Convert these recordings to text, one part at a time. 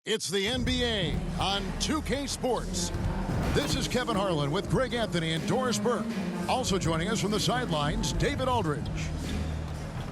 It's the NBA on 2K Sports. This is Kevin Harlan with Greg Anthony and Doris Burke. Also joining us from the sidelines, David Aldridge.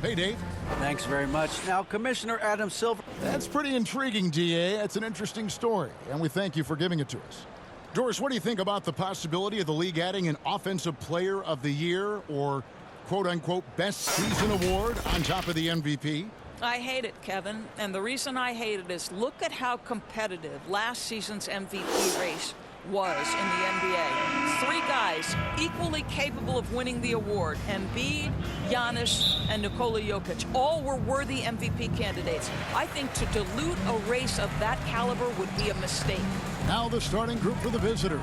Hey, Dave. Thanks very much. Now, Commissioner Adam Silver. That's pretty intriguing, DA. It's an interesting story, and we thank you for giving it to us. Doris, what do you think about the possibility of the league adding an Offensive Player of the Year or quote-unquote best season award on top of the MVP? I hate it, Kevin, and the reason I hate it is look at how competitive last season's MVP race was in the NBA. Three guys equally capable of winning the award: Embiid, Giannis, and Nikola Jokic. All were worthy MVP candidates. I think to dilute a race of that caliber would be a mistake. Now the starting group for the visitors.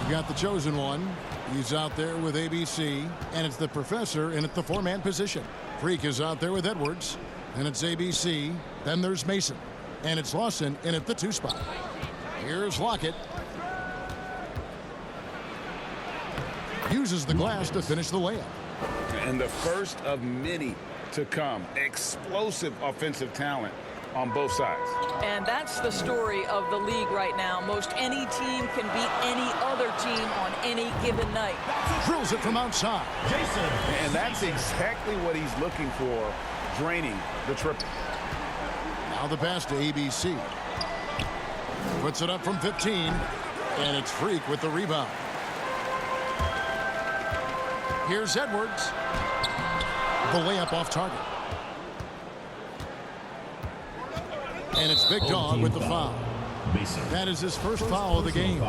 You got the chosen one. He's out there with ABC, and it's the professor in at the four-man position. Freak is out there with Edwards, and it's ABC. Then there's Mason, and it's Lawson in at the two spot. Here's Lockett. Uses the glass to finish the layup. And the first of many to come. Explosive offensive talent on both sides. And that's the story of the league right now. Most any team can beat any other team on any given night. Drills it from outside. Jason. And that's exactly what he's looking for, draining the triple. Now the pass to ABC. Puts it up from 15, and it's Freak with the rebound. Here's Edwards. The layup off target. And it's Big Dog with the foul. That is his first foul of the game.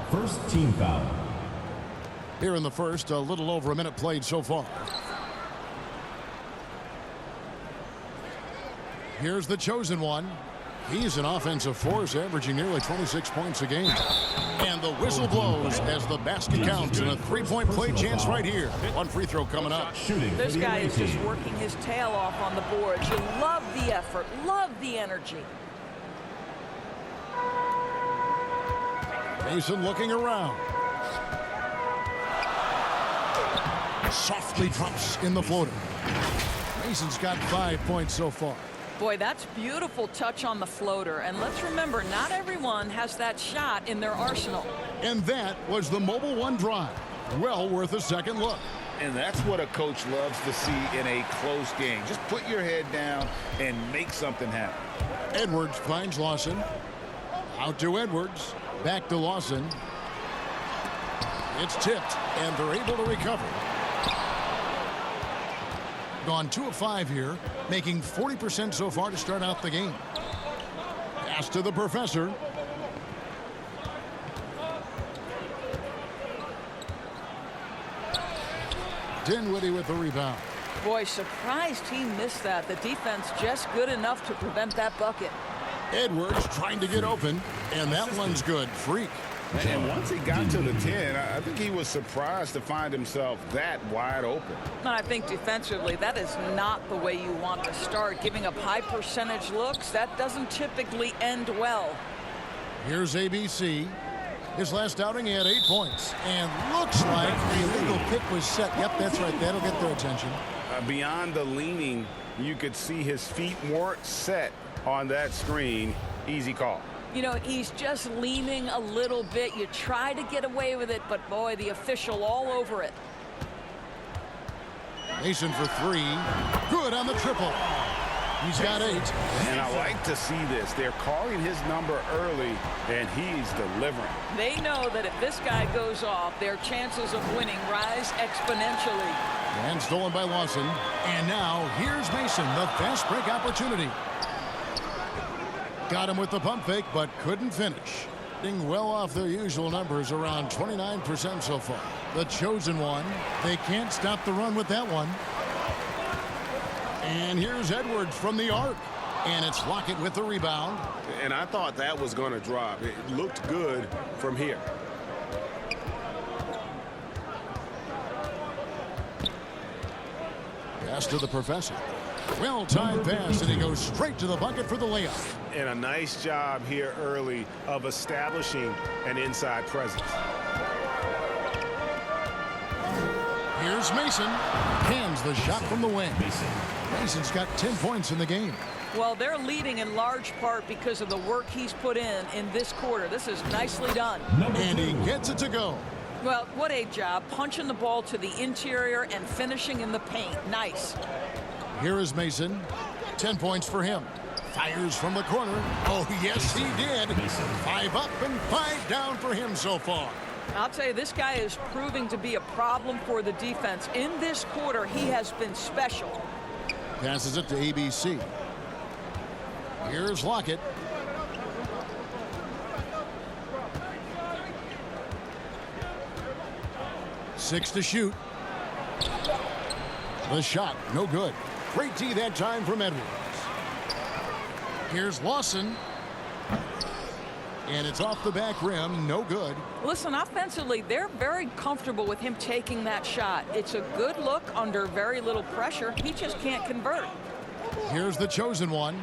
First team foul. Here in the first, a little over a minute played so far. Here's the chosen one. He's an offensive force, averaging nearly 26 points a game. And the whistle blows as the basket counts, and a three-point play chance right here. One free throw coming up. This guy is just working his tail off on the boards. You love the effort, love the energy. Mason looking around. Softly drops in the floater. Mason's got 5 points so far. Boy, that's beautiful touch on the floater. And let's remember, not everyone has that shot in their arsenal. And that was the Mobile One drive. Well worth a second look. And that's what a coach loves to see in a close game. Just put your head down and make something happen. Edwards finds Lawson. Out to Edwards. Back to Lawson. It's tipped, and they're able to recover. Gone 2 of 5 here, making 40% so far to start out the game. Pass to the professor. Dinwiddie with the rebound. Boy, surprised he missed that. The defense just good enough to prevent that bucket. Edwards trying to get open, and that one's good. Freak. And once he got to the 10, I think he was surprised to find himself that wide open. And I think defensively, that is not the way you want to start. Giving up high percentage looks, that doesn't typically end well. Here's ABC. His last outing, he had 8 points. And looks like the illegal pick was set. Yep, that's right. That'll get their attention. Beyond the leaning, you could see his feet weren't set on that screen. Easy call. You know, he's just leaning a little bit. You try to get away with it, but boy, the official all over it. Mason for 3. Good on the triple. He's got 8. And I like to see this. They're calling his number early, and he's delivering. They know that if this guy goes off, their chances of winning rise exponentially. And stolen by Lawson. And now here's Mason, the fast break opportunity. Got him with the pump fake, but couldn't finish. Being well off their usual numbers, around 29% so far. The chosen one. They can't stop the run with that one. And here's Edwards from the arc. And it's Lockett with the rebound. And I thought that was going to drop. It looked good from here. Pass to the professor. Well-timed pass, and he goes straight to the bucket for the layup. And a nice job here early of establishing an inside presence. Here's Mason. Hands the shot from the wing. Mason's got 10 points in the game. Well, they're leading in large part because of the work he's put in this quarter. This is nicely done. And he gets it to go. Well, what a job punching the ball to the interior and finishing in the paint. Nice. Here is Mason. 10 points for him. Fires from the corner. Oh, yes, he did. 5 up and 5 down for him so far. I'll tell you, this guy is proving to be a problem for the defense. In this quarter, he has been special. Passes it to ABC. Here's Lockett. Six to shoot. The shot, no good. Great D that time from Edwards. Here's Lawson. And it's off the back rim, no good. Listen, offensively, they're very comfortable with him taking that shot. It's a good look under very little pressure. He just can't convert. Here's the chosen one.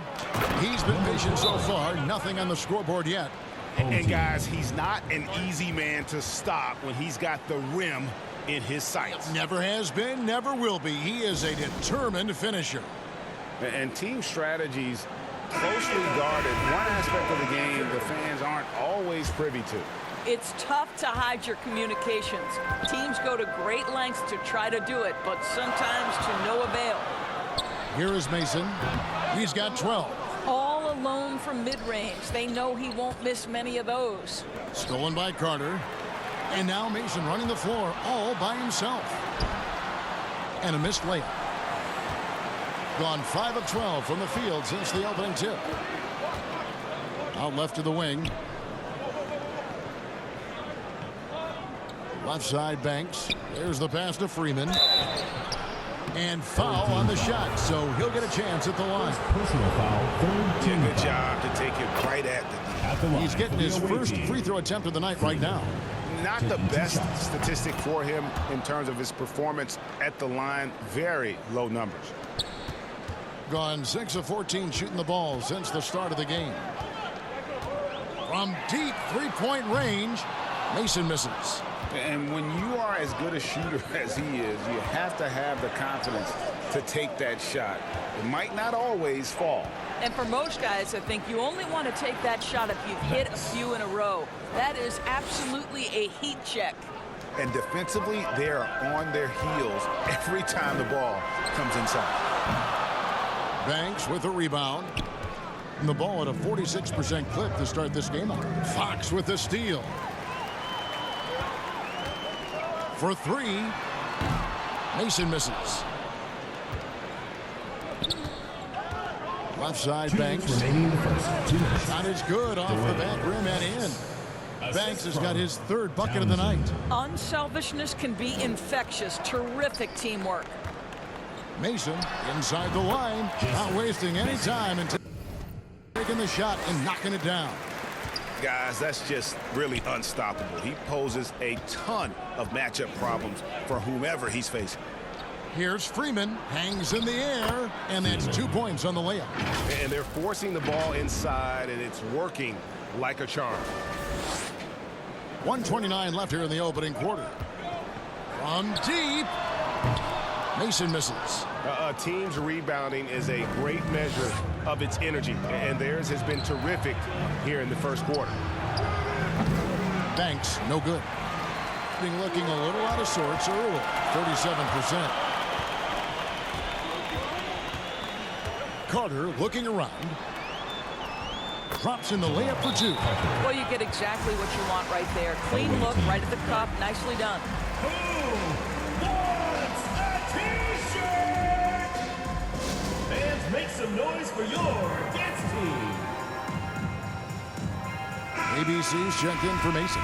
He's been patient so far. Nothing on the scoreboard yet. And guys, he's not an easy man to stop when he's got the rim in his sights. Never has been, never will be. He is a determined finisher. And team strategies closely guarded. One aspect of the game the fans aren't always privy to. It's tough to hide your communications. Teams go to great lengths to try to do it, but sometimes to no avail. Here is Mason. He's got 12. All alone from mid-range. They know he won't miss many of those. Stolen by Carter. And now Mason running the floor all by himself. And a missed layup. Gone 5 of 12 from the field since the opening tip. Out left to the wing. Left side Banks. There's the pass to Freeman. And foul on the shot, so he'll get a chance at the line. Personal foul, third team Good foul. job to take it right at At the line. He's getting his for the away first team. free throw attempt of the night right now. Not the best statistic for him in terms of his performance at the line. Very low numbers. Gone 6 of 14 shooting the ball since the start of the game. From deep three-point range, Mason misses. And when you are as good a shooter as he is, you have to have the confidence to take that shot. It might not always fall. And for most guys, I think you only want to take that shot if you've hit a few in a row. That is absolutely a heat check. And defensively, they are on their heels every time the ball comes inside. Banks with a rebound. And the ball at a 46% clip to start this game out. Fox with the steal. For 3. Mason misses. Left side Banks. Remaining in the first. 2 minutes. Shot is good off the back rim and in. Banks has got his 3rd bucket of the night. Unselfishness can be infectious. Terrific teamwork. Mason inside the line, not wasting any time and taking the shot and knocking it down. Guys, that's just really unstoppable. He poses a ton of matchup problems for whomever he's facing. Here's Freeman, hangs in the air, and that's 2 points on the layup. And they're forcing the ball inside, and it's working like a charm. 1:29 left here in the opening quarter. From deep, Mason misses. A team's rebounding is a great measure of its energy, and theirs has been terrific here in the first quarter. Banks, no good. Looking a little out of sorts early, 37%. Carter looking around. Drops in the layup for 2. Well, you get exactly what you want right there. Clean look, right at the cup. Nicely done. Fans, make some noise for your dance team. ABC's checked in for Mason.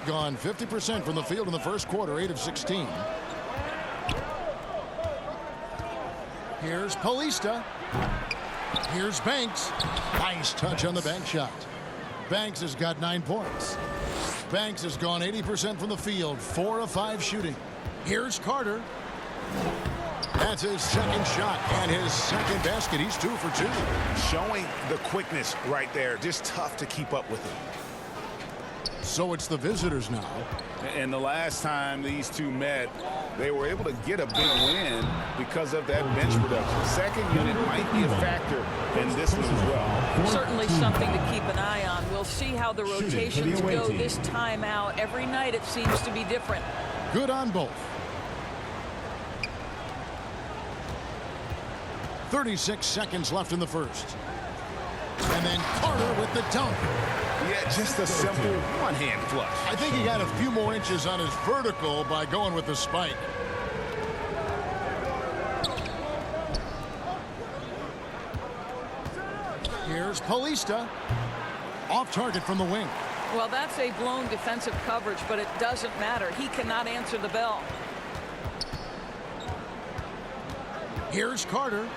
Gone 50% from the field in the first quarter, 8 of 16. Here's Paulista. Here's Banks. Nice touch on the bank shot. Banks has got 9 points. Banks has gone 80% from the field, 4 of 5 shooting. Here's Carter. That's his second shot and his second basket. He's 2 for 2. Showing the quickness right there. Just tough to keep up with him. So it's the visitors now. And the last time these two met, they were able to get a big win because of that bench production. Second unit might be a factor in this one as well. Certainly something to keep an eye on. We'll see how the rotations go this time out. Every night it seems to be different. Good on both. 36 seconds left in the first. And then Carter with the dunk. Yeah, just a simple one-hand flush. I think he got a few more inches on his vertical by going with the spike. Here's Paulista. Off target from the wing. Well, that's a blown defensive coverage, but it doesn't matter. He cannot answer the bell. Here's Carter.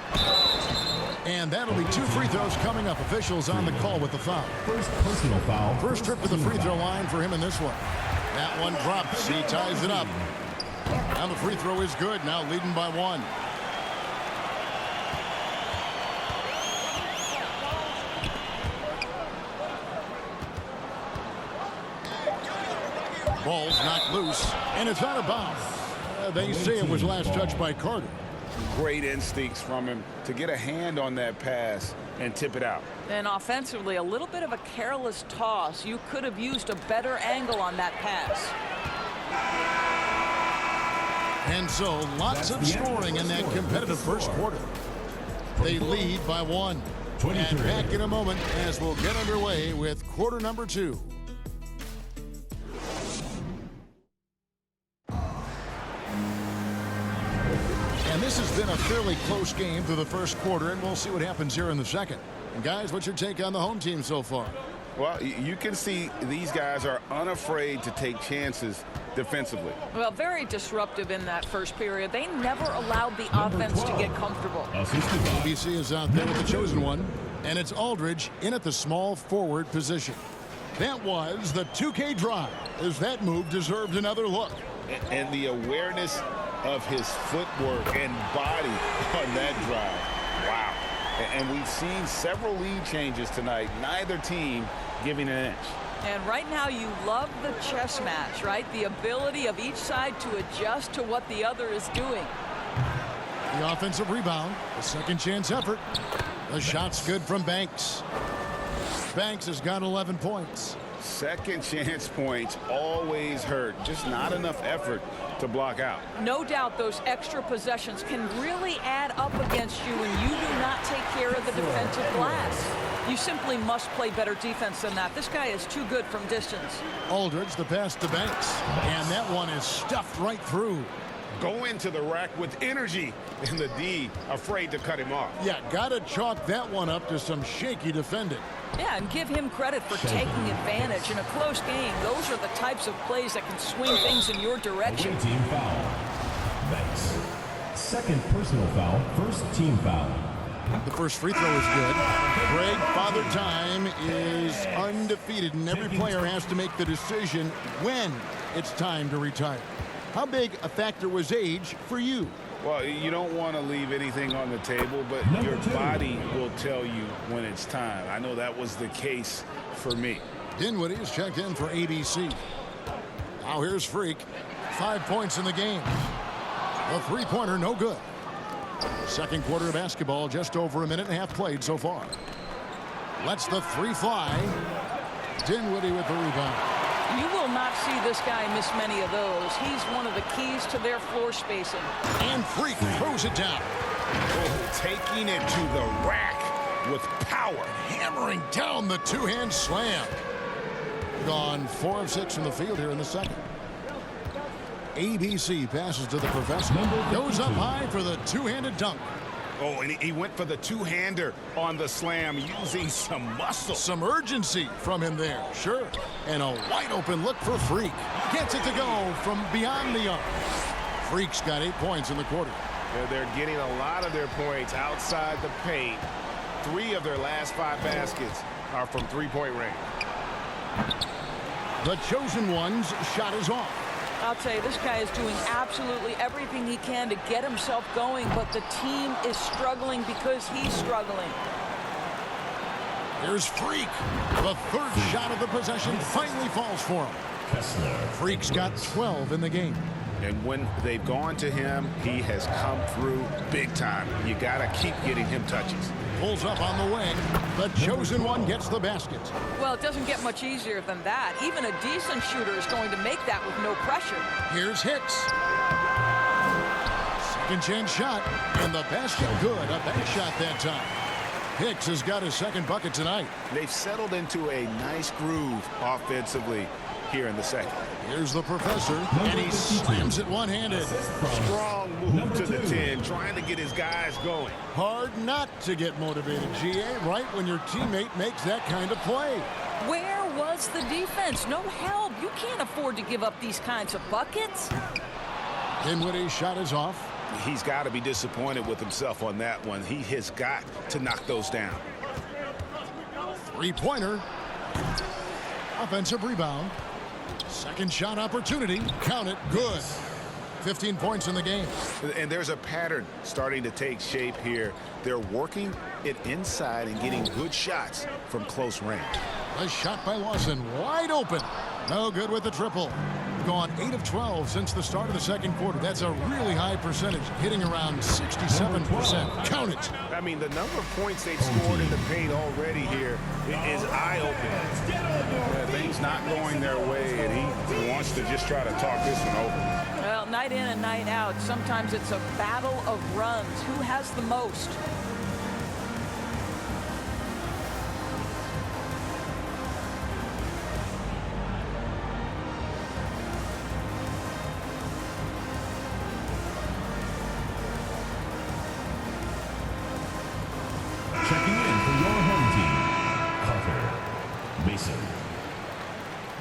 And that'll be 2 free throws coming up. Officials on the call with the foul. First personal foul. First trip to the free throw line for him in this one. That one drops. He ties it up. And the free throw is good. Now leading by 1. Ball's knocked loose. And it's out of bounds. They say it was last touched by Carter. Great instincts from him to get a hand on that pass and tip it out. And offensively, a little bit of a careless toss. You could have used a better angle on that pass. And so lots of scoring in that competitive first quarter. They lead by 1. And back in a moment as we'll get underway with quarter number 2. And this has been a fairly close game through the first quarter, and we'll see what happens here in the second. And guys, what's your take on the home team so far? Well, you can see these guys are unafraid to take chances defensively. Well, very disruptive in that first period. They never allowed the offense to get comfortable. BC is out there with the chosen one, and it's Aldridge in at the small forward position. That was the 2K drive, as that move deserved another look. And the awareness of his footwork and body on that drive. Wow. And we've seen several lead changes tonight. Neither team giving an inch. And right now you love the chess match, right? The ability of each side to adjust to what the other is doing. The offensive rebound, a second chance effort. The shot's good from Banks. Banks has got 11 points. Second chance points always hurt. Just not enough effort to block out. No doubt those extra possessions can really add up against you when you do not take care of the defensive glass. You simply must play better defense than that. This guy is too good from distance. Aldridge, the pass to Banks. And that one is stuffed right through. Go into the rack with energy, and the D afraid to cut him off. Yeah, gotta chalk that one up to some shaky defending. Yeah, and give him credit for taking advantage. In a close game, those are the types of plays that can swing things in your direction. Team foul. Banks. Second personal foul. First team foul. The first free throw is good. Greg, Father Time is undefeated, and every player has to make the decision when it's time to retire. How big a factor was age for you? Well, you don't want to leave anything on the table, but your body will tell you when it's time. I know that was the case for me. Dinwiddie is checked in for ABC. Now here's Freak. 5 points in the game. A three-pointer, no good. Second quarter of basketball, just over a minute and a half played so far. Lets the three fly. Dinwiddie with the rebound. You will not see this guy miss many of those. He's one of the keys to their floor spacing. And Freak throws it down. Oh, taking it to the rack with power. Hammering down the two-hand slam. Gone 4 of 6 from the field here in the second. ABC passes to the professor. Goes up high for the two-handed dunk. Oh, and he went for the two-hander on the slam, using some muscle. Some urgency from him there, sure. And a wide-open look for Freak. Gets it to go from beyond the arc. Freak's got 8 points in the quarter. They're getting a lot of their points outside the paint. 3 of their last 5 baskets are from three-point range. The chosen one's shot is off. I'll tell you, this guy is doing absolutely everything he can to get himself going, but the team is struggling because he's struggling. Here's Freak. The third shot of the possession finally falls for him. Kessler. Freak's got 12 in the game. And when they've gone to him, he has come through big time. You got to keep getting him touches. Pulls up on the wing. The chosen one gets the basket. Well, it doesn't get much easier than that. Even a decent shooter is going to make that with no pressure. Here's Hicks. Second chance shot. And the basket good. A bank shot that time. Hicks has got his second bucket tonight. They've settled into a nice groove offensively here in the second. Here's the professor, and he slams it one-handed. Strong move to the 10, trying to get his guys going. Hard not to get motivated, GA, right when your teammate makes that kind of play. Where was the defense? No help. You can't afford to give up these kinds of buckets. Dinwiddie's shot is off. He's got to be disappointed with himself on that one. He has got to knock those down. Three-pointer. Offensive rebound. Second shot opportunity. Count it. Good. 15 points in the game. And there's a pattern starting to take shape here. They're working it inside and getting good shots from close range. A shot by Lawson. Wide open. No good with the triple. Gone 8 of 12 since the start of the second quarter. That's a really high percentage, hitting around 67%. Count it. I mean, the number of points they've scored in the paint already here is eye-opening. Things not going their way, and he wants to just try to talk this one over. Well, night in and night out, sometimes it's a battle of runs. Who has the most? Checking in for your home team, Carter Mason.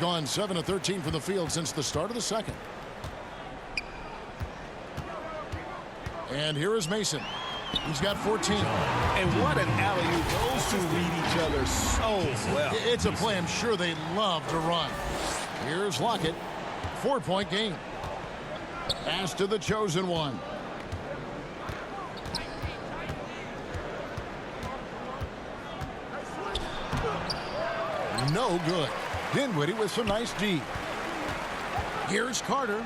Gone 7 of 13 from the field since the start of the second. And here is Mason. He's got 14. And what an alley-oop. Those two read each other so well. It's a play I'm sure they love to run. Here's Lockett. 4-point game. Pass to the chosen one. No good. Dinwiddie with some nice D. Here's Carter.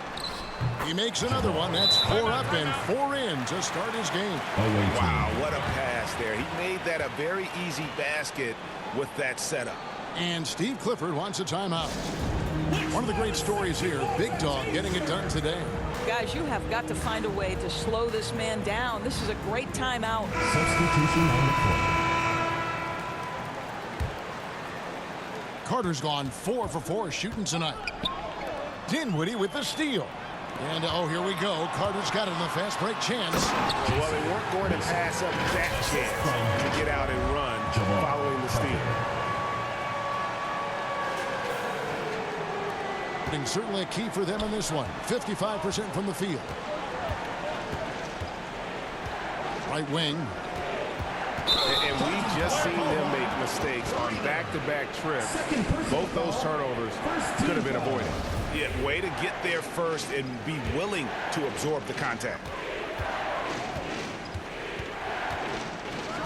He makes another one. That's 4 up and 4 in to start his game. Wow, what a pass there. He made that a very easy basket with that setup. And Steve Clifford wants a timeout. One of the great stories here, Big Dog getting it done today. Guys, you have got to find a way to slow this man down. This is a great timeout. Substitution on the court. Carter's gone 4 for 4 shooting tonight. Dinwiddie with the steal. And, oh, here we go. Carter's got it in the fast break chance. Well, they weren't going to pass up that chance to get out and run following the steal. Certainly a key for them in this one. 55% from the field. Right wing. And we've just seen them make mistakes on back-to-back trips. Both those turnovers could have been avoided. Yeah, way to get there first and be willing to absorb the contact.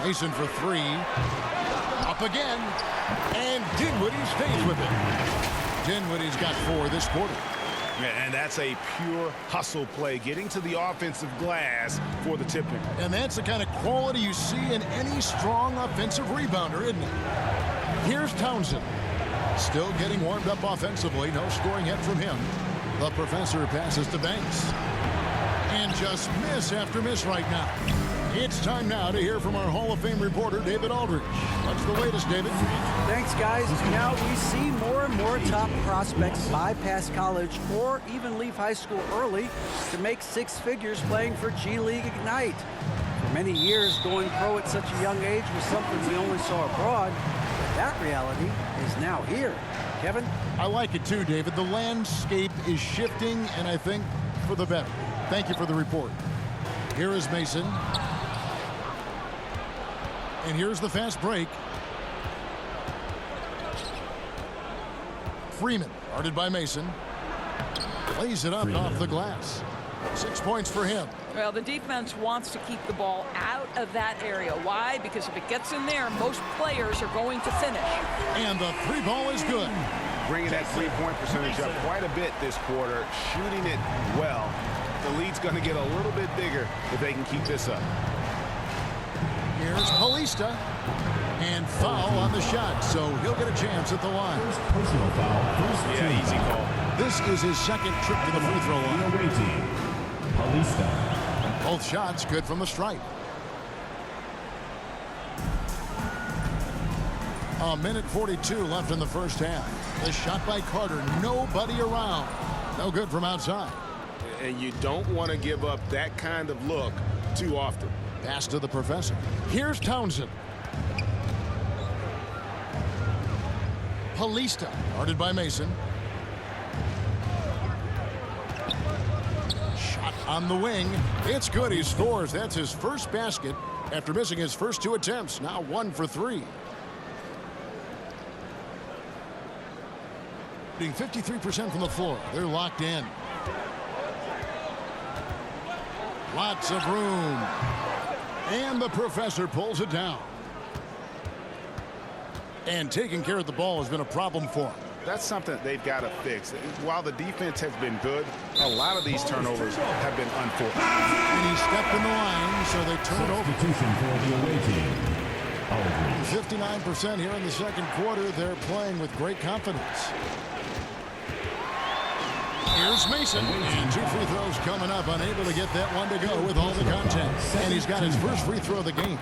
Mason for 3. Up again. And Dinwiddie stays with it. Dinwiddie's got 4 this quarter. And that's a pure hustle play, getting to the offensive glass for the tip-in. And that's the kind of quality you see in any strong offensive rebounder, isn't it? Here's Townsend. Still getting warmed up offensively. No scoring yet from him. The professor passes to Banks. And just miss after miss right now. It's time now to hear from our Hall of Fame reporter, David Aldridge. What's the latest, David? Thanks, guys. Now we see more and more top prospects bypass college or even leave high school early to make 6 figures playing for G League Ignite. For many years, going pro at such a young age was something we only saw abroad. But that reality is now here. Kevin? I like it too, David. The landscape is shifting, and I think for the better. Thank you for the report. Here is Mason. And here's the fast break. Freeman, guarded by Mason. Plays it up off the glass. 6 points for him. Well, the defense wants to keep the ball out of that area. Why? Because if it gets in there, most players are going to finish. And the three ball is good. Bringing that three-point percentage up quite a bit this quarter, shooting it well. The lead's going to get a little bit bigger if they can keep this up. Here's Paulista. And foul on the shot, so he'll get a chance at the line. First personal foul. First team Easy foul. call. This is his second trip to the free throw The line. away team. Paulista. Both shots good from the stripe. A minute 42 left in the first half. The shot by Carter, nobody around. No good from outside. And you don't want to give up that kind of look too often. Pass to the professor. Here's Townsend. Paulista, guarded by Mason. Shot on the wing. It's good. He scores. That's his first basket after missing his first two attempts. Now 1 for 3. Shooting 53% from the floor. They're locked in. Lots of room. And the professor pulls it down. And taking care of the ball has been a problem for him. That's something they've got to fix. While the defense has been good, a lot of these turnovers have been unfortunate. And he stepped in the line, so they turn it over. Substitution for the away team. Aldridge. 59% here in the second quarter. They're playing with great confidence. Here's Mason. And 2 free throws coming up. Unable to get that one to go with all the contact. And he's got his first free throw of the game.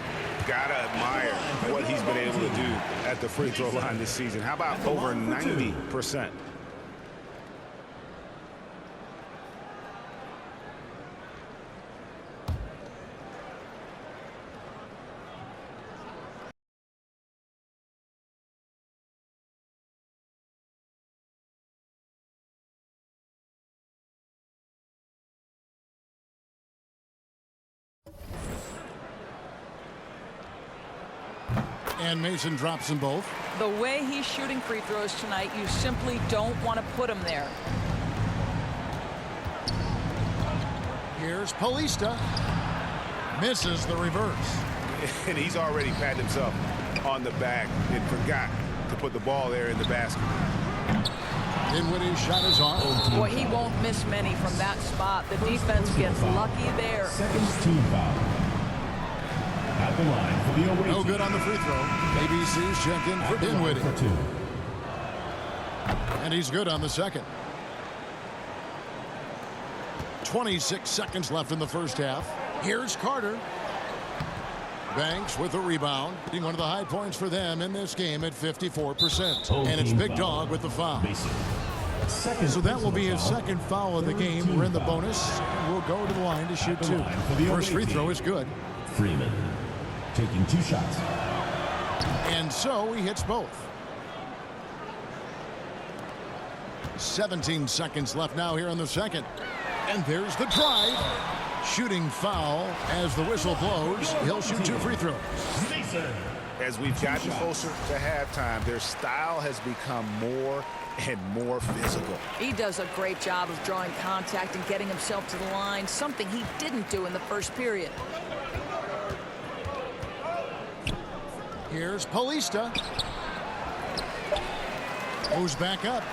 Gotta admire what he's been able to do at the free throw line this season. How about over 90%? And Mason drops them both. The way he's shooting free throws tonight, you simply don't want to put him there. Here's Paulista. Misses the reverse. And he's already patted himself on the back and forgot to put the ball there in the basket. Dinwiddie's shot is off. Boy, he won't miss many from that spot. The defense gets lucky there. Second team foul. At the line for the away No team. good on the free throw. ABC's check in for Dinwiddie. For 2. And he's good on the second. 26 seconds left in the first half. Here's Carter. Banks with a rebound. One of the high points for them in this game at 54%. And it's Big Dog with the foul. So that will be his second foul of the game. We're in the bonus. We'll go to the line to shoot 2. First free throw is good. Freeman taking 2 shots. And so he hits both. 17 seconds left now here in the second. And there's the drive. Shooting foul as the whistle blows. He'll shoot 2 free throws. As we've gotten closer to halftime, their style has become more and more physical. He does a great job of drawing contact and getting himself to the line, something he didn't do in the first period. Here's Paulista. Moves back up.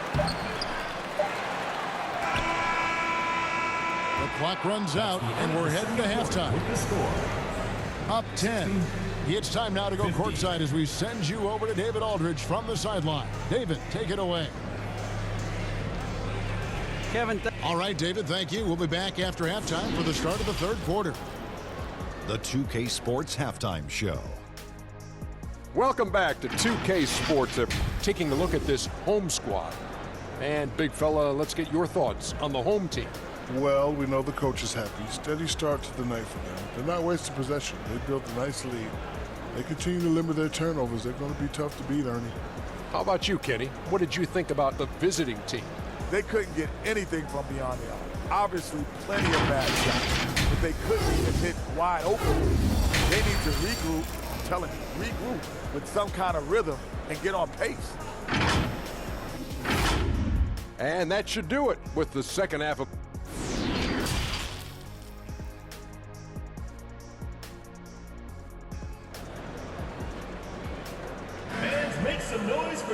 The clock runs out, and we're heading to halftime. Up 10. It's time now to go courtside as we send you over to David Aldridge from the sideline. David, take it away. Kevin, All right, David, thank you. We'll be back after halftime for the start of the third quarter. The 2K Sports Halftime Show. Welcome back to 2K Sports. They're taking a look at this home squad. And big fella, let's get your thoughts on the home team. Well, we know the coach is happy. Steady start to the night for them. They're not wasting possession. They built a nice lead. They continue to limit their turnovers. They're going to be tough to beat, Ernie. How about you, Kenny? What did you think about the visiting team? They couldn't get anything from beyond the arc. Obviously, plenty of bad shots, but they couldn't even hit wide open. They need to regroup. I'm telling you, regroup with some kind of rhythm and get on pace. And that should do it with the second half of...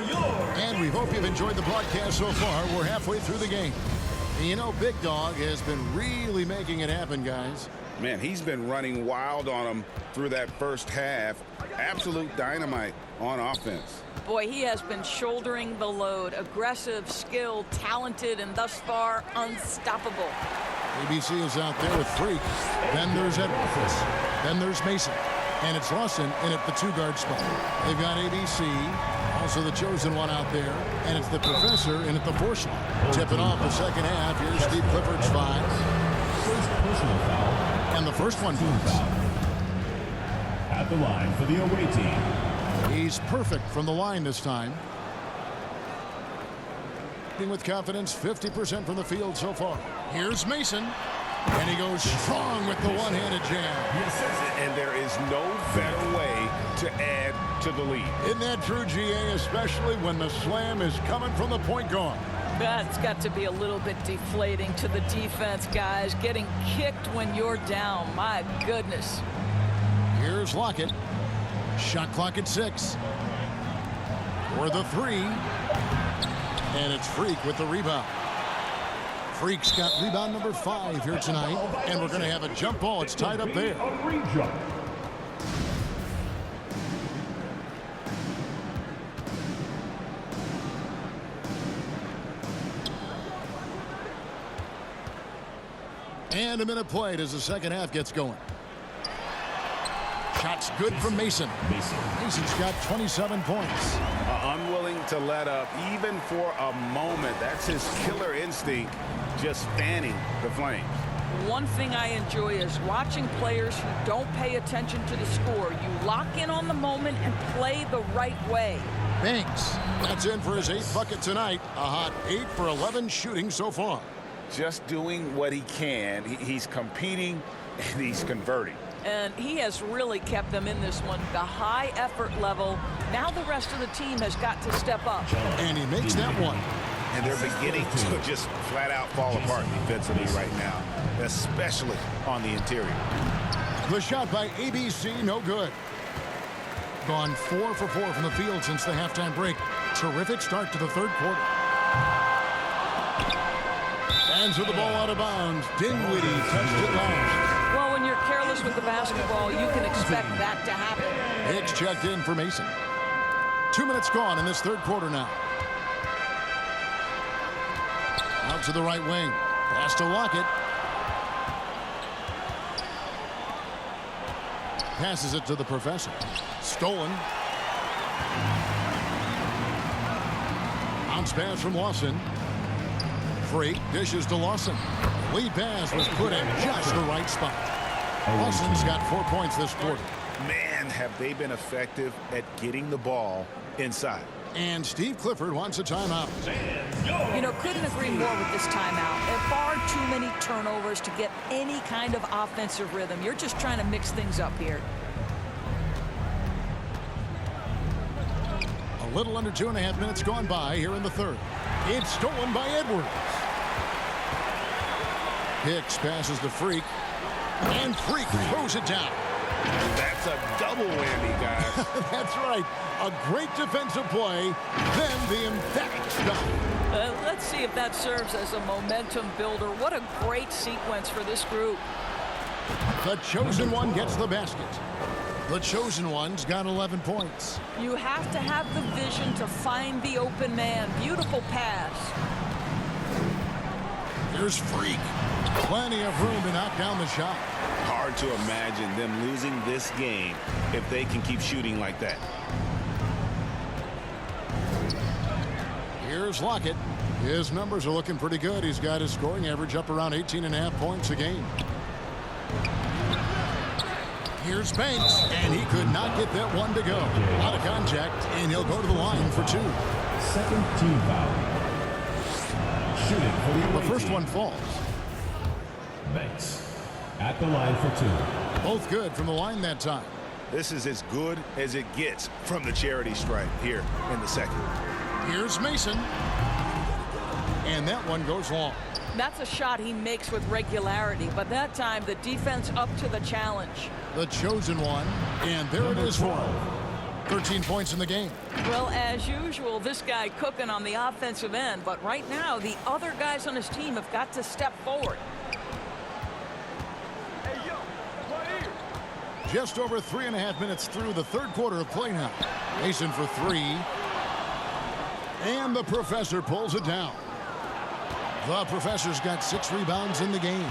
And we hope you've enjoyed the broadcast so far. We're halfway through the game. And you know, Big Dog has been really making it happen, guys. Man, he's been running wild on them through that first half. Absolute dynamite on offense. Boy, he has been shouldering the load. Aggressive, skilled, talented, and thus far unstoppable. ABC is out there with Freak. Then there's Edwards. Then there's Mason. And it's Lawson in at the 2-guard spot. They've got ABC, also the chosen one out there. And it's the professor in at the 4 slot. Tipping off the second half. Here's Steve Clifford's 5. First personal foul. And the first one Team foul. At the line for the away team. He's perfect from the line this time. With confidence, 50% from the field so far. Here's Mason. And he goes strong with the one-handed jam. And there is no better way to add to the lead. Isn't that true, GA, especially when the slam is coming from the point guard? That's got to be a little bit deflating to the defense, guys. Getting kicked when you're down. My goodness. Here's Lockett. Shot clock at 6. For the 3. And it's Freak with the rebound. Freak's got rebound number 5 here tonight. And we're going to have a jump ball. It's tied up there. And a minute played as the second half gets going. Shots good from Mason. Mason's got 27 points. Unwilling to let up even for a moment. That's his killer instinct, just fanning the flames. One thing I enjoy is watching players who don't pay attention to the score. You lock in on the moment and play the right way. Banks, that's in for his 8th bucket tonight. A hot 8 for 11 shooting so far. Just doing what he can. He's competing and he's converting. And he has really kept them in this one. The high effort level. Now the rest of the team has got to step up. And he makes that one. And they're beginning to just flat out fall apart defensively right now, especially on the interior. The shot by ABC, no good. Gone 4 for 4 from the field since the halftime break. Terrific start to the third quarter. Hands with the ball out of bounds. Dinwiddie touched it last. Well, when you're careless with the basketball, you can expect that to happen. Hicks checked in for Mason. 2 minutes gone in this third quarter now. Out to the right wing. Pass to Lockett. Passes it to the professor. Stolen. Bounce pass from Lawson. Freak dishes to Lawson. Lead pass was put in just the right spot. Lawson's got 4 points this quarter. Man, have they been effective at getting the ball inside. And Steve Clifford wants a timeout. You know, couldn't agree more with this timeout. There are far too many turnovers to get any kind of offensive rhythm. You're just trying to mix things up here. A little under 2.5 minutes gone by here in the third. It's stolen by Edwards. Hicks passes to Freak. And Freak throws it down. That's a double whammy, guys. That's right. A great defensive play, then the emphatic stop. Let's see if that serves as a momentum builder. What a great sequence for this group. The chosen one gets the basket. The chosen one's got 11 points. You have to have the vision to find the open man. Beautiful pass. Here's Freak. Plenty of room to knock down the shot. Hard to imagine them losing this game if they can keep shooting like that. Here's Lockett. His numbers are looking pretty good. He's got his scoring average up around 18.5 points a game. Here's Banks, and he could not get that one to go. Out of contact, and he'll go to the line for 2. Second team foul. Shooting for the away The first team. one falls. Banks at the line for 2. Both good from the line that time. This is as good as it gets from the charity stripe here in the second. Here's Mason. And that one goes long. That's a shot he makes with regularity, but that time the defense up to the challenge. The chosen one, and there it is for him. 13 points in the game. Well, as usual, this guy cooking on the offensive end, but right now the other guys on his team have got to step forward. Just over 3.5 minutes through the third quarter of play now. Mason for three. And the professor pulls it down. The professor's got 6 rebounds in the game.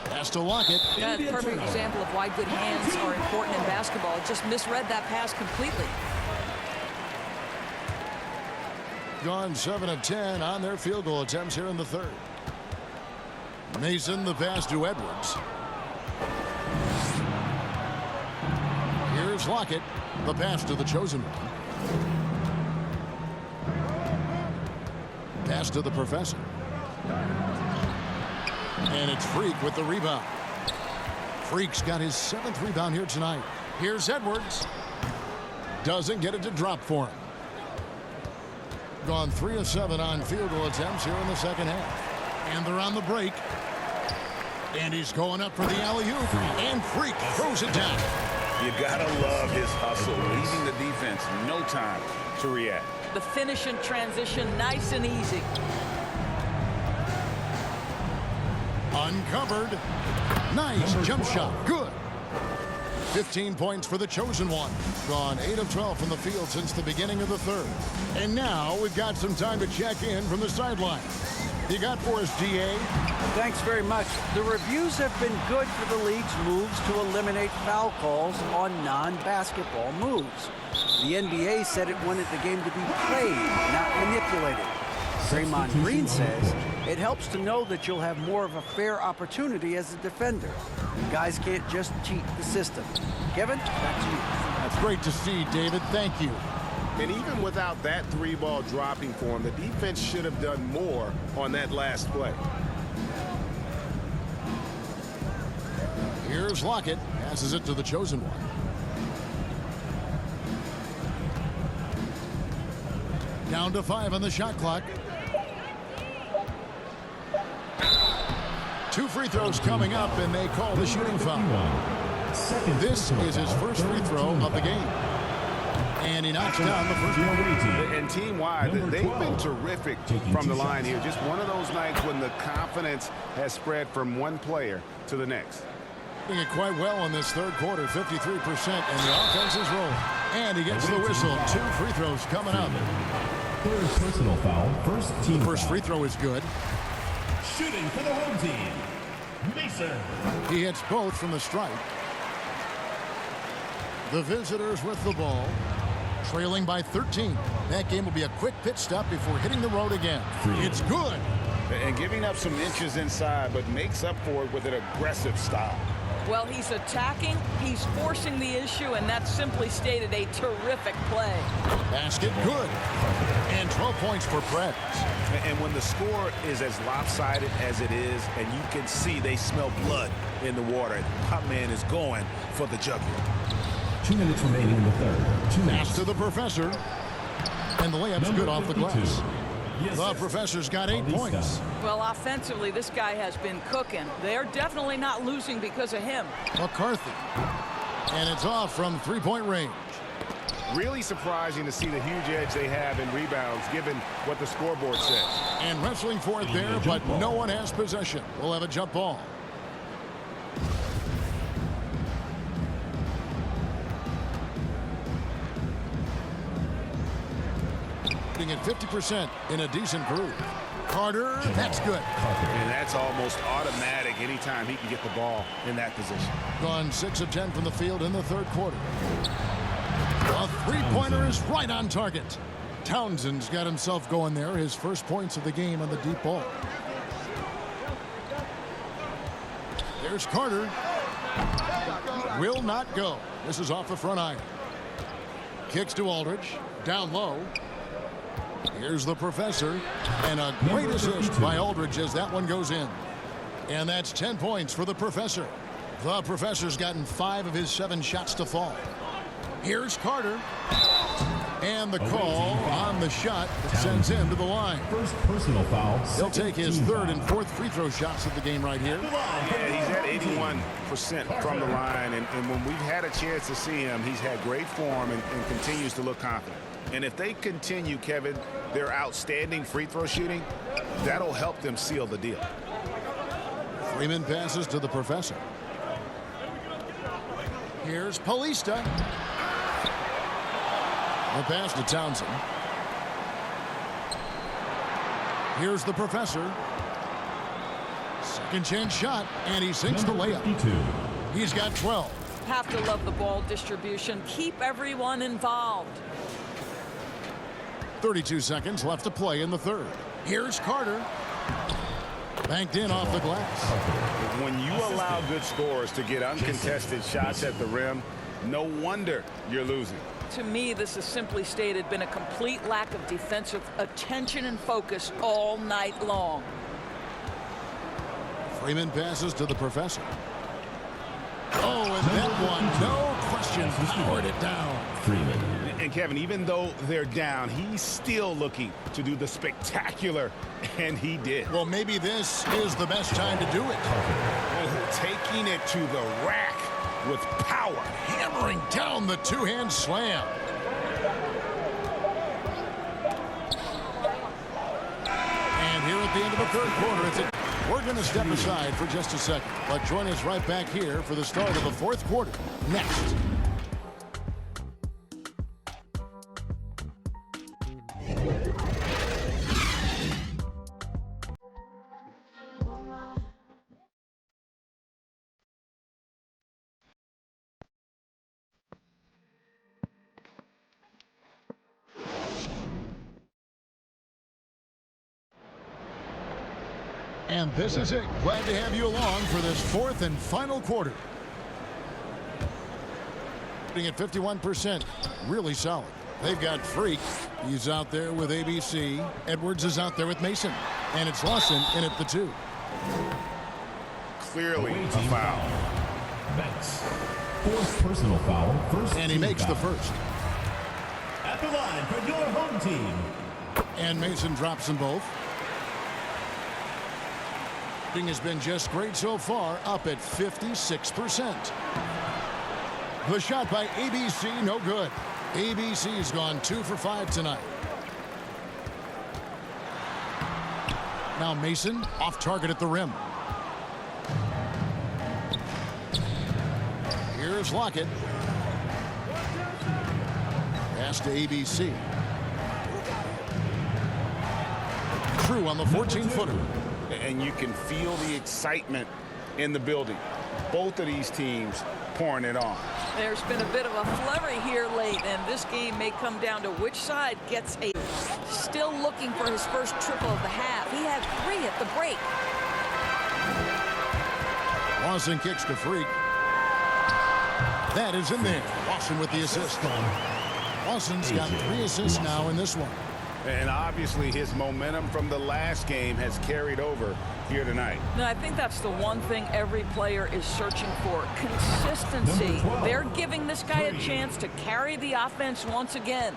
Pass to Lockett. That's a perfect example of why good hands are important in basketball. Just misread that pass completely. Gone 7 of 10 on their field goal attempts here in the third. Mason the pass to Edwards. Here's Lockett. The pass to the chosen one. Pass to the professor. And it's Freak with the rebound. Freak's got his 7th rebound here tonight. Here's Edwards. Doesn't get it to drop for him. Gone 3 of 7 on field goal attempts here in the second half. And they're on the break. And he's going up for the alley-oop. And Freak throws it down. You gotta love his hustle, leaving the defense no time to react. The finish in transition, nice and easy. Uncovered. Nice jump shot. Good. 15 points for the chosen one. Gone 8 of 12 from the field since the beginning of the third. And now we've got some time to check in from the sideline. You got for us, DA? Thanks very much. The reviews have been good for the league's moves to eliminate foul calls on non-basketball moves. The NBA said it wanted the game to be played, not manipulated. Draymond Green says it helps to know that you'll have more of a fair opportunity as a defender. Guys can't just cheat the system. Kevin, back to you. That's great to see, David. Thank you. And even without that 3-ball dropping for him, the defense should have done more on that last play. Here's Lockett. Passes it to the chosen one. Down to 5 on the shot clock. 2 free throws coming up, and they call the shooting foul. This is his first free throw of the game. And he knocks down the first one. And team-wide, they've been terrific from the line here. Just one of those nights when the confidence has spread from one player to the next. Doing it quite well in this third quarter, 53%, and the offense is rolling. And he gets the whistle. 2 free throws coming up. Third personal foul, first team First foul. free throw is good. Shooting for the home team, Mason. He hits both from the stripe. The visitors with the ball, trailing by 13. That game will be a quick pit stop before hitting the road again. It's good. And giving up some inches inside, but makes up for it with an aggressive style. Well, he's attacking, he's forcing the issue, and that's simply stated a terrific play. Basket good. And 12 points for Preds. And when the score is as lopsided as it is, and you can see they smell blood in the water, Pop Man is going for the jugular. 2 minutes remaining in the third. 2 Pass minutes. to the professor. And the layup's good off the glass. The professor's got 8 points. Well, offensively, this guy has been cooking. They're definitely not losing because of him. McCarthy. And it's off from 3-point range. Really surprising to see the huge edge they have in rebounds, given what the scoreboard says. And wrestling for it there, but no one has possession. We'll have a jump ball. At 50% in a decent groove. Carter, that's good. And that's almost automatic anytime he can get the ball in that position. Gone 6 of 10 from the field in the third quarter. A 3-pointer is right on target. Townsend's got himself going there. His first points of the game on the deep ball. There's Carter. Will not go. This is off the front iron. Kicks to Aldridge. Down low. Here's the professor, and a great assist by Aldridge as that one goes in. And that's 10 points for the professor. The professor's gotten 5 of his 7 shots to fall. Here's Carter. And the call on the shot that sends him to the line. First personal foul. He'll take his third and fourth free throw shots of the game right here. Yeah, he's at 81% from the line, and when we've had a chance to see him, he's had great form and continues to look confident. And if they continue, Kevin, their outstanding free throw shooting, that'll help them seal the deal. Freeman passes to the professor. Here's Polista. The pass to Townsend. Here's the professor. Second chance shot, and he sinks the layup. 52. He's got 12. Have to love the ball distribution. Keep everyone involved. 32 seconds left to play in the third. Here's Carter. Banked in off the glass. When you allow good scorers to get uncontested shots at the rim, no wonder you're losing. To me, this has simply stated been a complete lack of defensive attention and focus all night long. Freeman passes to the professor. Oh, and that one, no question, powered it down. Freeman. And Kevin, even though they're down, he's still looking to do the spectacular, and he did. Well, maybe this is the best time to do it. Oh, taking it to the rack with power. Hammering down the two-hand slam. And here at the end of the third quarter, we're going to step aside for just a second, but join us right back here for the start of the fourth quarter next. And this is it. Glad to have you along for this fourth and final quarter. At 51%, really solid. They've got Freak. He's out there with ABC. Edwards is out there with Mason. And it's Lawson in at the 2. Clearly a foul. Banks. Fourth personal foul. First and he makes foul. the first. At the line for your home team. And Mason drops them both. Has been just great so far, up at 56%. The shot by ABC, no good. ABC's gone 2 for 5 tonight. Now Mason off target at the rim. Here's Lockett. Pass to ABC. Crew on the 14-footer. And you can feel the excitement in the building. Both of these teams pouring it on. There's been a bit of a flurry here late, and this game may come down to which side gets a... Still looking for his first triple of the half. He had 3 at the break. Lawson kicks to Freak. That is in there. Lawson with the assist. Lawson's got 3 assists now in this one. And obviously his momentum from the last game has carried over here tonight. Now, I think that's the one thing every player is searching for. Consistency. They're giving this guy a chance to carry the offense once again.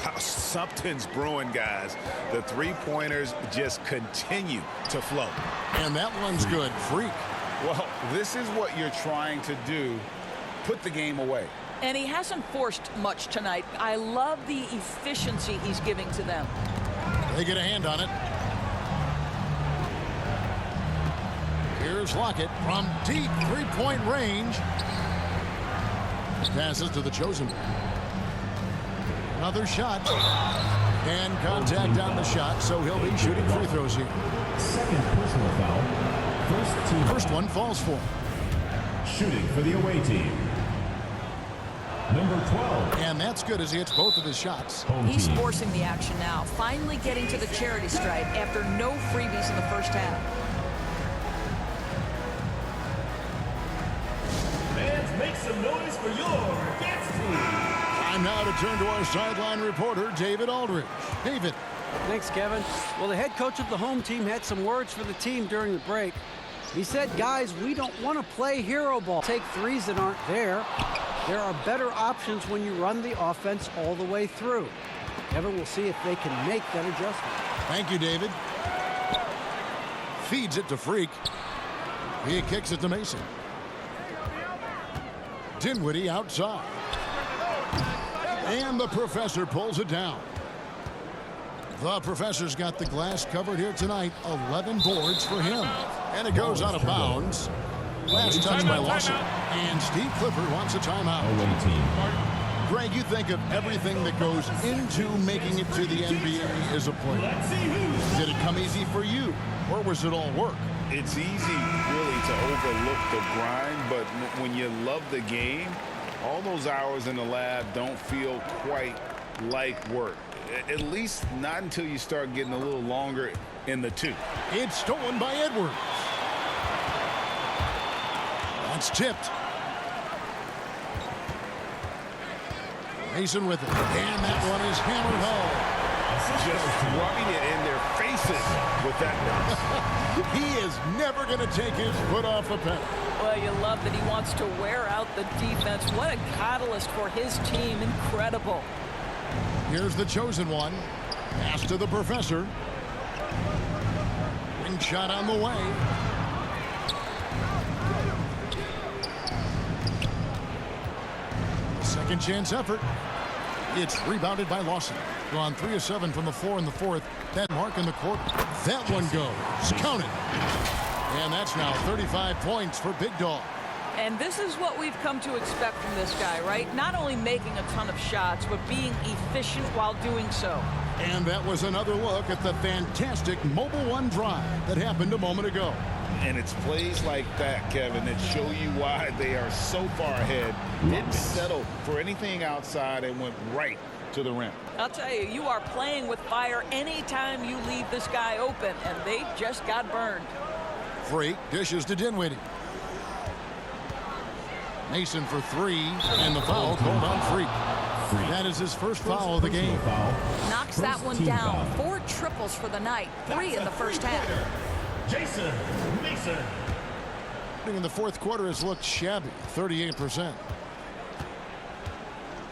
Wow, something's brewing, guys. The three-pointers just continue to flow. And that one's good. Freak. Well, this is what you're trying to do. Put the game away. And he hasn't forced much tonight. I love the efficiency he's giving to them. They get a hand on it. Here's Lockett from deep three-point range. Passes to the chosen one. Another shot. And contact on the shot, so he'll be shooting free throws here. Second personal foul. First one falls for him. Shooting for the away team. Number 12. And that's good as he hits both of his shots. He's forcing the action now, finally getting to the charity stripe after no freebies in the first half. Fans, make some noise for your dance team. Time now to turn to our sideline reporter, David Aldridge. David. Thanks, Kevin. Well, the head coach of the home team had some words for the team during the break. He said, guys, we don't want to play hero ball. Take threes that aren't there. There are better options when you run the offense all the way through. Kevin will see if they can make that adjustment. Thank you, David. Feeds it to Freak. He kicks it to Mason. Dinwiddie outside. And the professor pulls it down. The professor's got the glass covered here tonight. 11 boards for him. And it goes out of bounds. Last touch by Lawson. And Steve Clifford wants a timeout. Away team. Greg, you think of everything that goes into making it to the NBA as a player. Did it come easy for you, or was it all work? It's easy, really, to overlook the grind, but when you love the game, all those hours in the lab don't feel quite like work. At least not until you start getting a little longer in the tooth. It's stolen by Edwards. That's tipped. Mason with it. And that one is hammered home. Just rubbing it in their faces with that bounce. He is never going to take his foot off the pedal. Well, you love that he wants to wear out the defense. What a catalyst for his team. Incredible. Here's the chosen one. Pass to the professor. Ring shot on the way. Second chance effort. It's rebounded by Lawson. Gone 3 of 7 from the floor in the fourth. That mark in the court. That one goes. Count it. And that's now 35 points for Big Dog. And this is what we've come to expect from this guy, right? Not only making a ton of shots, but being efficient while doing so. And that was another look at the fantastic Mobile One drive that happened a moment ago. And it's plays like that, Kevin, that show you why they are so far ahead. Didn't settle for anything outside and went right to the rim. I'll tell you, you are playing with fire anytime you leave this guy open, and they just got burned. Freak dishes to Dinwiddie. Mason for 3, and the foul called on Freak. That is his first foul of the game. Knocks that one down. 4 triples for the night, 3 in the first half. Jason Mason. In the fourth quarter has looked shabby, 38%.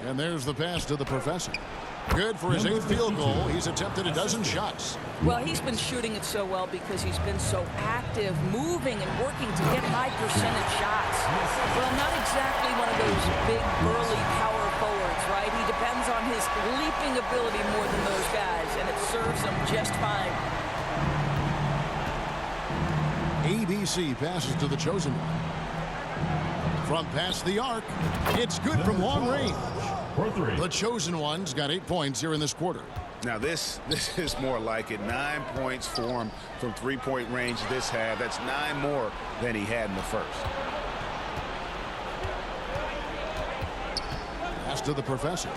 And there's the pass to the professor. Good for his 8th field goal. He's attempted a dozen shots. Well, he's been shooting it so well because he's been so active, moving and working to get high percentage shots. Well, not exactly one of those big, burly power forwards, right? He depends on his leaping ability more than those guys, and it serves him just fine. ABC passes to the chosen one. From past the arc, it's good from long range. The chosen one's got 8 points here in this quarter. Now this is more like it. 9 points for him from three-point range this half. That's 9 more than he had in the first. Pass to the professor.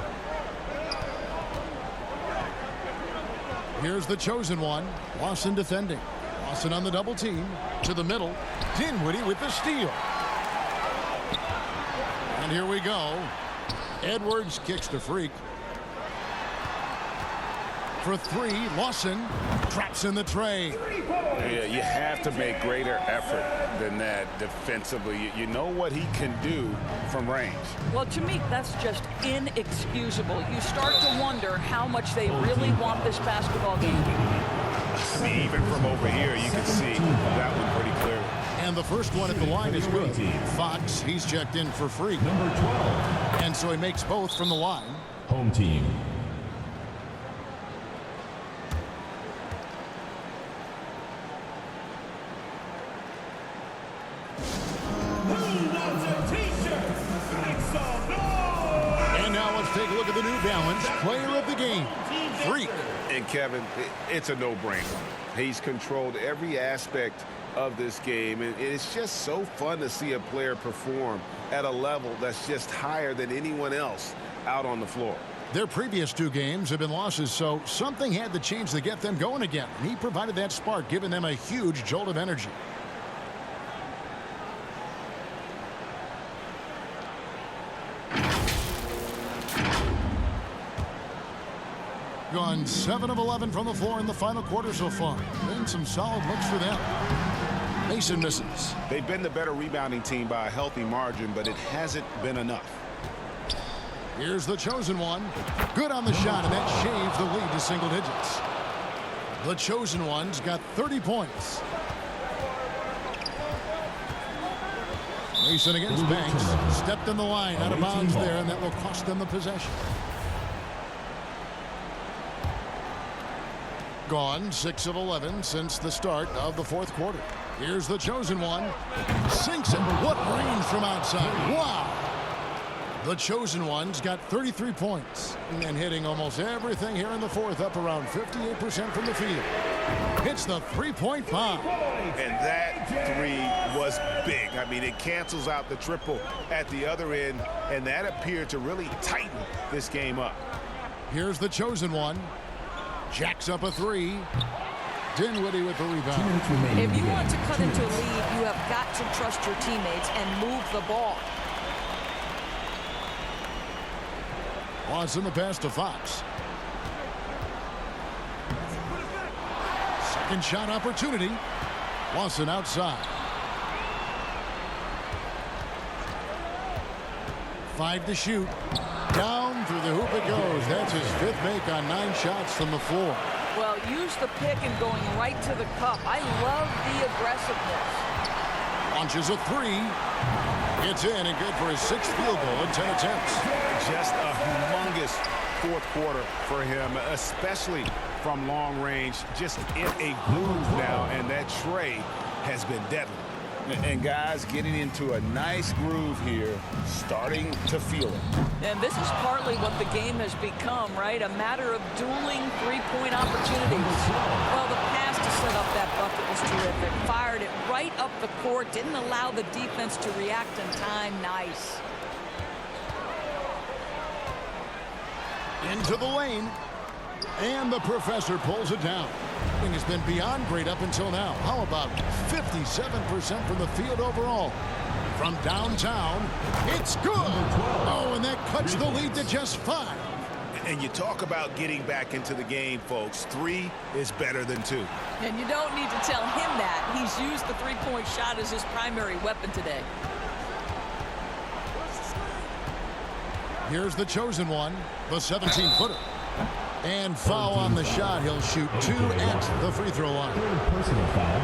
Here's the chosen one. Lawson defending. Lawson on the double team. To the middle. Dinwiddie with the steal. And here we go. Edwards kicks to Freak. For 3, Lawson traps in the tray. Yeah, you have to make greater effort than that defensively. You know what he can do from range. Well, to me, that's just inexcusable. You start to wonder how much they really want this basketball game. Even from over here, you can see that one pretty clearly. And the first one at the line is good. Fox, he's checked in for Freak. Number 12. And so he makes both from the line. Home team. And now let's take a look at the New Balance player of the game, Freak. And Kevin, it's a no-brainer. He's controlled every aspect of this game, and it's just so fun to see a player perform at a level that's just higher than anyone else out on the floor. Their previous 2 games have been losses, so something had to change to get them going again. And he provided that spark, giving them a huge jolt of energy. Gone 7 of 11 from the floor in the final quarter so far. Been some solid looks for them. Mason misses. They've been the better rebounding team by a healthy margin, but it hasn't been enough. Here's the chosen one. Good on the shot, and that shaves the lead to single digits. The chosen one's got 30 points. Mason against Banks. Stepped in the line, out of bounds there, and that will cost them the possession. Gone 6 of 11 since the start of the fourth quarter. Here's the chosen one. Sinks it. What range from outside. Wow. The chosen one's got 33 points and hitting almost everything here in the fourth, up around 58% from the field. Hits the three-point bomb. And that three was big. I mean, it cancels out the triple at the other end, and that appeared to really tighten this game up. Here's the chosen one. Jacks up a three. Dinwiddie with the rebound. If you want to cut into a lead, you have got to trust your teammates and move the ball. Watson the pass to Fox. Second shot opportunity. Watson outside. 5 to shoot. Down through the hoop it goes. That's his 5th make on 9 shots from the floor. Well, use the pick and going right to the cup. I love the aggressiveness. Launches a 3. It's in and good for his 6th field goal in 10 attempts. Just a humongous fourth quarter for him, especially from long range. Just in a groove now, and that tray has been deadly. And guys getting into a nice groove here, starting to feel it. And this is partly what the game has become, right? A matter of dueling three-point opportunities. Well, the pass to set up that bucket was terrific. Fired it right up the court. Didn't allow the defense to react in time. Nice. Into the lane. And the professor pulls it down. Has been beyond great up until now. How about 57% from the field overall? From downtown, it's good. Oh, and that cuts the lead to just 5. And you talk about getting back into the game, folks. 3 is better than 2. And you don't need to tell him that. He's used the three-point shot as his primary weapon today. Here's the chosen one, the 17-footer. And foul on the shot. He'll shoot 2 at the free throw line. Personal foul.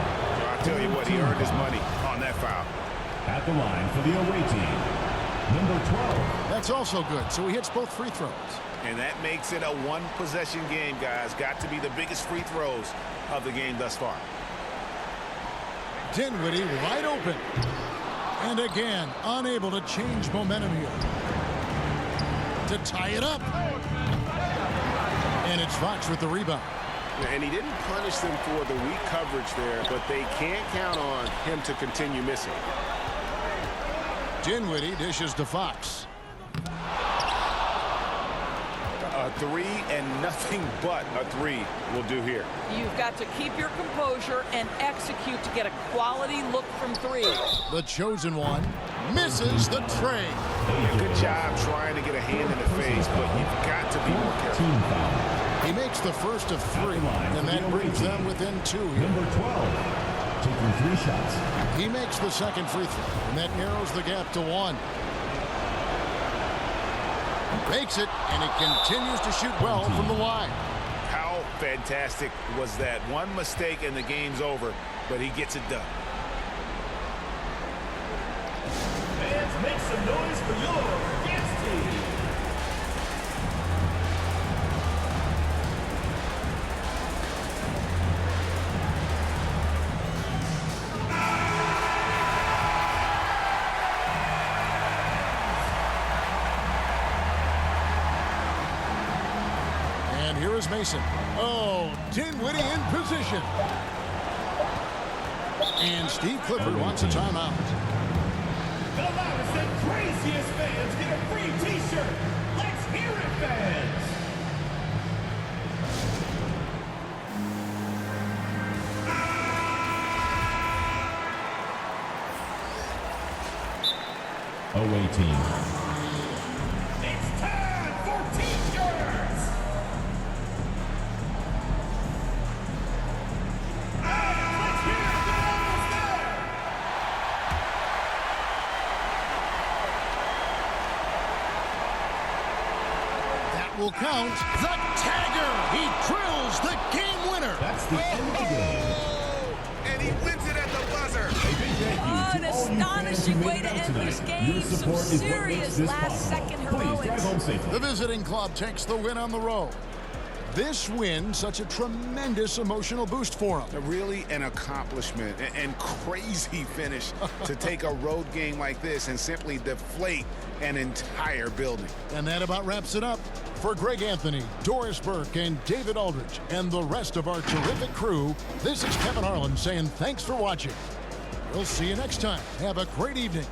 I'll tell you what, he earned his money on that foul. At the line for the away team, number 12. That's also good. So he hits both free throws. And that makes it a one-possession game, guys. Got to be the biggest free throws of the game thus far. Dinwiddie wide open. And again, unable to change momentum here. To tie it up. And it's Fox with the rebound. And he didn't punish them for the weak coverage there, but they can't count on him to continue missing. Dinwiddie dishes to Fox. A 3 and nothing but a 3 will do here. You've got to keep your composure and execute to get a quality look from 3. The chosen one misses the tray. Good job trying to get a hand in the face, but you've got to be more careful. He makes the first of 3, and that brings them within 2 here. Number 12, taking 3 shots. He makes the second free throw, and that narrows the gap to 1. Makes it, and he continues to shoot well from the line. How fantastic was that? One mistake and the game's over, but he gets it done. Fans, make some noise for your dance team. Here is Mason. Oh, Dinwiddie in position. And Steve Clifford wants a timeout. The loudest and craziest fans get a free t-shirt. Let's hear it, fans. Away team. It's time for t-shirts. Will count. The tagger. He drills the game winner. That's the end of the game. And he wins it at the buzzer. Oh, an astonishing way to end this game. Some serious last-second heroics. The visiting club takes the win on the road. This win, such a tremendous emotional boost for them. Really an accomplishment and crazy finish to take a road game like this and simply deflate an entire building. And that about wraps it up. For Greg Anthony, Doris Burke, and David Aldridge, and the rest of our terrific crew, this is Kevin Harlan saying thanks for watching. We'll see you next time. Have a great evening.